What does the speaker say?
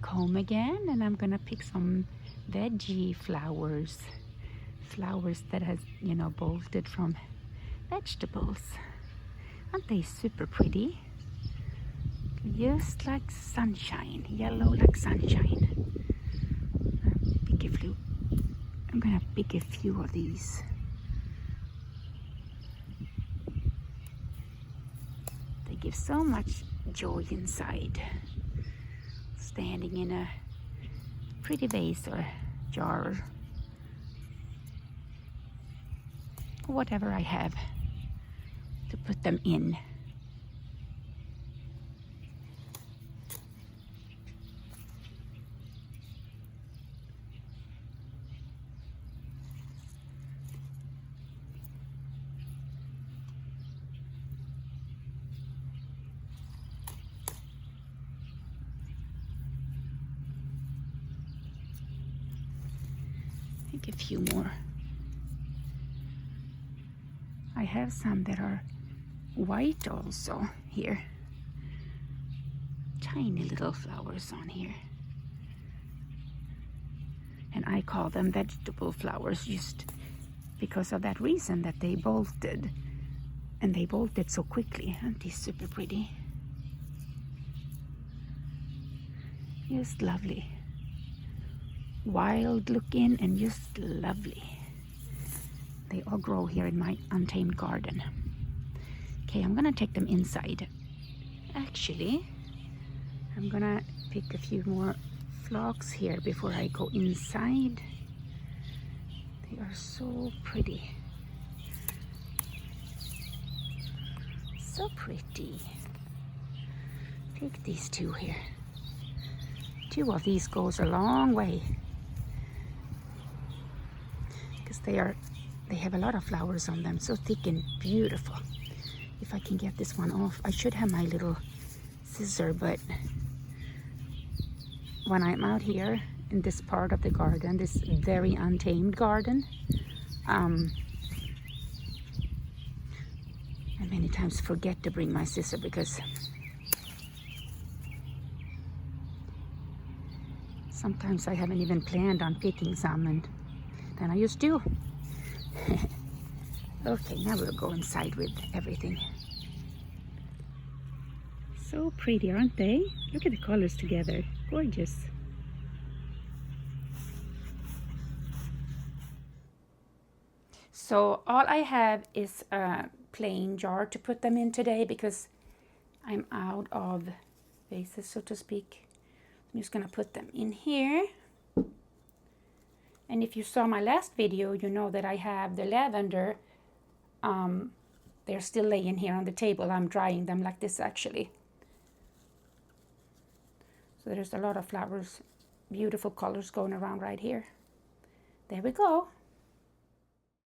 back home again, and I'm gonna pick some veggie flowers. Flowers that has, you know, bolted from vegetables. Aren't they super pretty? Just like sunshine, yellow like sunshine. I'm gonna pick a few of these. They give so much joy inside. Standing in a pretty vase or jar, or whatever I have to put them in. A few more. I have some that are white also here. Tiny little flowers on here. And I call them vegetable flowers just because of that reason, that they bolted. And they bolted so quickly. Aren't they super pretty? Just lovely. Wild looking and just lovely. They all grow here in my Untamed Garden. Okay, I'm gonna take them inside. Actually, I'm gonna pick a few more phlox here before I go inside. They are so pretty. So pretty. Take these two here. Two of these goes a long way. They have a lot of flowers on them, so thick and beautiful. If I can get this one off, I should have my little scissor, but when I'm out here in this part of the garden, this very untamed garden, I many times forget to bring my scissor because sometimes I haven't even planned on picking some, and then I just do. Okay, now we'll go inside with everything. So pretty, aren't they? Look at the colors together. Gorgeous. So all I have is a plain jar to put them in today because I'm out of vases, so to speak. I'm just gonna put them in here. And if you saw my last video, you know that I have the lavender. They're still laying here on the table. I'm drying them like this actually. So there's a lot of flowers, beautiful colors going around right here. There we go.